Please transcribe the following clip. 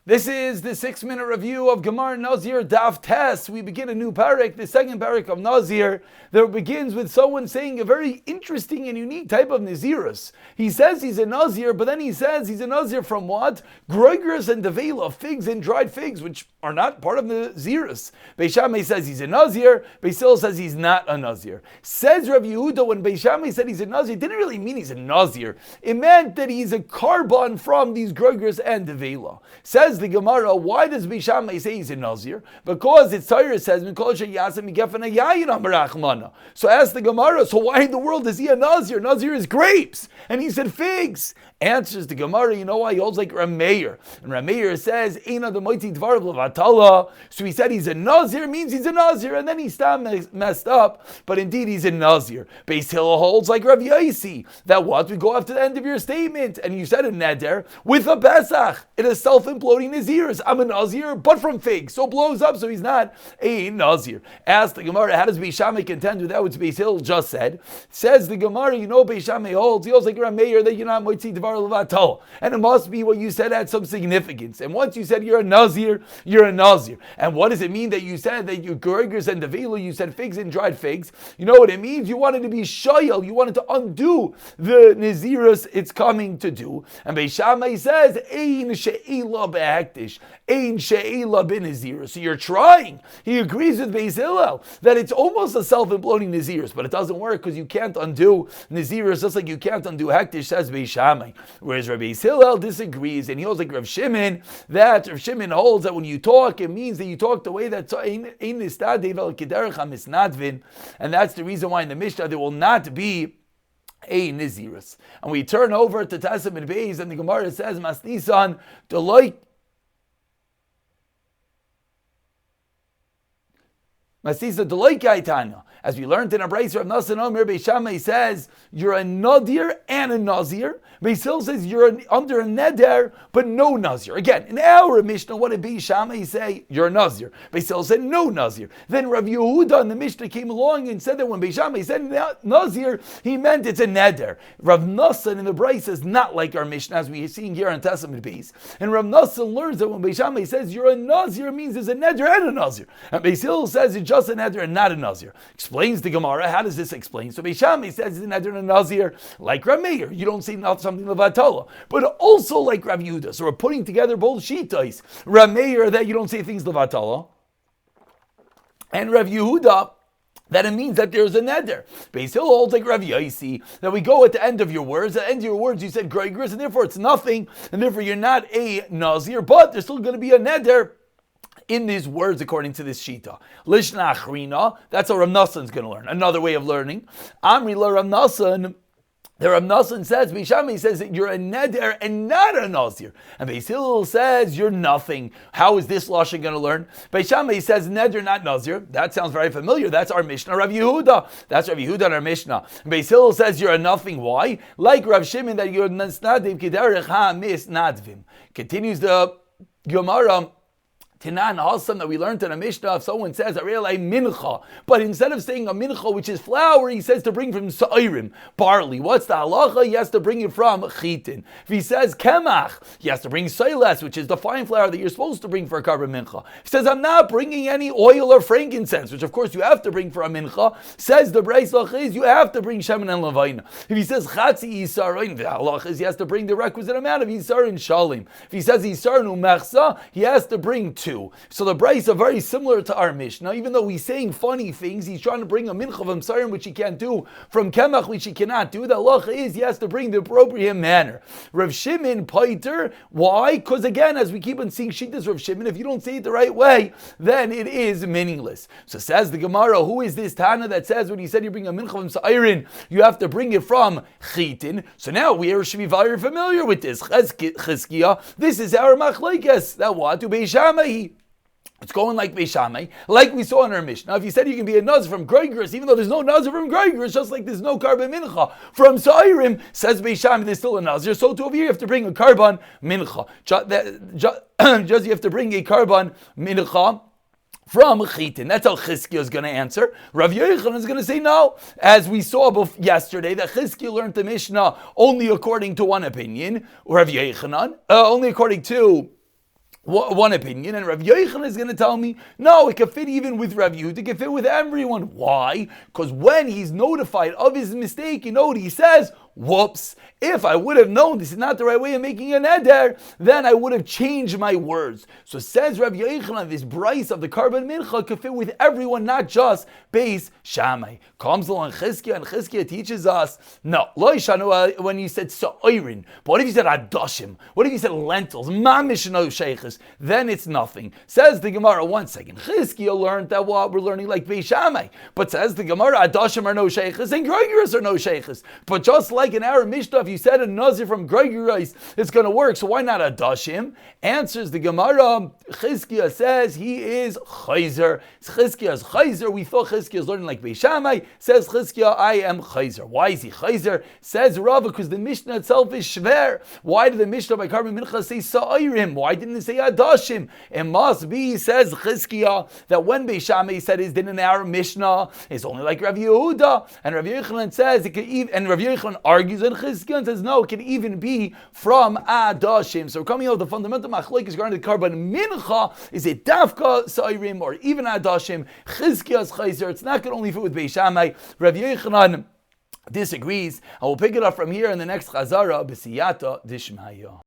This is the 6-minute review of Gemara Nazir Daf Tes. We begin a new parak, the second parak of Nazir, that begins with someone saying a very interesting and unique type of Nazirus. He says he's a Nazir, but then he says he's a Nazir from what? Groigers and Devela, figs and dried figs, which are not part of Nazirus. Beis Shammai says he's a Nazir, Beis Hillel says he's not a Nazir. Says Rav Yehuda, when Beis Shammai said he's a Nazir, it didn't really mean he's a Nazir. It meant that he's a carbon from these Groigers and Devela. Says the Gemara, why does Beis Shammai say he's a Nazir? Because its Torah says, so ask the Gemara, so why in the world is he a Nazir? Nazir is grapes, and he said figs. Answers the Gemara, you know why? He holds like Rameir. And Rameir says, Eina the Moiti Dvar Levatala. So he said he's a Nazir, means he's a Nazir, and then he stopped messed up, but indeed he's a Nazir. Beis Hillel holds like Rav Yaisi, that what? We go after the end of your statement, and you said a Neder with a Pesach. It is self-imploding Nazirs. I'm a Nazir, but from figs. So blows up, so he's not a Nazir. Ask the Gemara, how does Beis Shammai contend with that which Beis Hillel just said? Says the Gemara, you know Beis Shammai holds, he holds like Rameir, that you're not Moiti Dvar. And it must be what you said had some significance. And once you said you're a Nazir, you're a Nazir. And what does it mean that you said that you Gergers and Devila, you said figs and dried figs? You know what it means? You wanted to be Shoyel, you wanted to undo the Nazirus it's coming to do. And Beis Shammai says, Ein she'ila be'hektish, Ein she'ila b'Nazirus. So you're trying. He agrees with Beis Hillel that it's almost a self-imploding Nazirus, but it doesn't work because you can't undo Nazirus just like you can't undo Hektish, says Beis Shammai. Whereas Rabbi Hillel disagrees, and he holds like Rav Shimon, that Rav Shimon holds that when you talk, it means that you talk the way that and that's the reason why in the Mishnah there will not be a Nazirus. And we turn over to Tassim and Beis, and the Gemara says, Masnisan, Deloik. As we learned in a brayso of Nasan Omer, Beis Shammai says you're a Nadir and a Nazir. Beis Hillel says you're under a Neder but no Nazir. Again, in our Mishnah, what did Beis Shammai say? You're a Nazir. Beis Hillel said no Nazir. Then Rav Yehuda in the Mishnah came along and said that when Beis Shammai said Nazir, he meant it's a Neder. Rav Nasan in the brayso is not like our Mishnah as we are seeing here on Testament Beis. And Rav Nasan learns that when Beis Shammai says you're a Nazir, it means there's a Neder and a Nazir. And Beis Hillel says it's just a Neder and not a Nazir. Explains the Gemara. How does this explain? So Beis Shammai says it's a Neder and a Nazir like Rameir. You don't say not something levatala, but also like Rav Yehuda. So we're putting together both shitais. Rameir that you don't say things levatala, and Rav Yehuda that it means that there's a neder. Beis Hillel holds like Rav Yaisi that we go at the end of your words. At the end of your words, you said Groigers, and therefore it's nothing, and therefore you're not a Nazir, but there's still going to be a neder in these words, according to this shita. Lishna achrina, that's how Rav Nasan is going to learn. Another way of learning. Amri la Rav Nasan. The Rav Nasan says, Beis Shammai says that you're a neder and not a Nazir. And Beis Hillel says you're nothing. How is this lashon going to learn? Beis Shammai says neder, not Nazir. That sounds very familiar. That's our Mishnah, Rav Yehuda. That's Rav Yehuda in our Mishnah. And Beis Hillel says you're a nothing. Why? Like Rav Shimon that you're nasnadim kiderech ha-mis nadvim. Continues the Gemara. Tinan Hasam that we learned in a Mishnah, if someone says, I realize mincha, but instead of saying a mincha, which is flour, he says to bring from sa'irim, barley. What's the halacha? He has to bring it from chitin. If he says kemach, he has to bring soiles, which is the fine flour that you're supposed to bring for a carbon mincha. If he says, I'm not bringing any oil or frankincense, which of course you have to bring for a mincha, says the Breis Lachiz, you have to bring shemen and levayna. If he says chatzi yisarin, the halacha is he has to bring the requisite amount of yisar and shalim. If he says yisar nu mechsa, he has to bring two. So the brayso are very similar to our Mishnah. Even though he's saying funny things, he's trying to bring a mincha of Amsarim, which he can't do, from Kemach, which he cannot do. The halacha is he has to bring the appropriate manner. Rav Shimon, Paiter, why? Because again, as we keep on seeing Shittas Rav Shimon, if you don't say it the right way, then it is meaningless. So says the Gemara, who is this Tana that says when he said you bring a mincha of Amsarim, you have to bring it from Chitin? So now we should be very familiar with this. Chizkiah, this is our machlekes. That what? To Beis Shammai. It's going like Beis Shammai, like we saw in our Mishnah. If you said you can be a Nazir from Groigers, even though there's no Nazir from Groigers, just like there's no carbon mincha from Sa'irim, says Beis Shammai, there's still a Nazir. So to over here you have to bring a carbon mincha. Just you have to bring a carbon mincha from Chitin. That's how Chizkiah is going to answer. Rav Yochanan is going to say no. As we saw yesterday, that Chizkiah learned the Mishnah only according to one opinion. Rav Yochanan, only according to one opinion, and Rav Yochanan is going to tell me, no, it can fit even with Rav Yehuda, it can fit with everyone. Why? Because when he's notified of his mistake, you know what he says? Whoops, if I would have known this is not the right way of making a neder, then I would have changed my words. So says Rav Yochanan, this bryce of the Karban Mincha could fit with everyone, not just Beis Shammai. Comes along Chizkiah, and Chizkiah teaches us, no, lo yishanu when you said sa'oirin, but what if you said adashim? What if you said lentils? Mamish no sheiches? Then it's nothing. Says the Gemara, one second, Chizkiah learned that what we're learning like Beis Shammai, but says the Gemara, adashim are no sheiches, and Gregoris are no sheiches. But just like in our Mishnah, if you said a Nazir from Gregoris, it's going to work, so why not adashim? Answers the Gemara, Chizkiah says he is chayzer. Chizkiah is chayzer. We thought Chizkiah is learning like Beis Shammai. Says Chizkiah, I am chayzer. Why is he chayzer? Says Rava, because the Mishnah itself is shver. Why did the Mishnah by Karban Mincha say sa'ayrim? Why didn't it say adashim? It must be, says Chizkiah, that when Beis Shammai said his din in our Mishnah, it's only like Rav Yehuda, and Rav Yochanan says it could even, and Rav Yochanan argues in Chizkiah and says no, it can even be from adashim. So coming out, the fundamental machlokes regarding the Karban Mincha, is it dafka sa'ayrim or even adashim? Chizkiah's chayzer. It's not going to only fit with Beis Shammai. Rav Yochanan disagrees, and we'll pick it up from here in the next Chazara, B'siyata Dishmaya.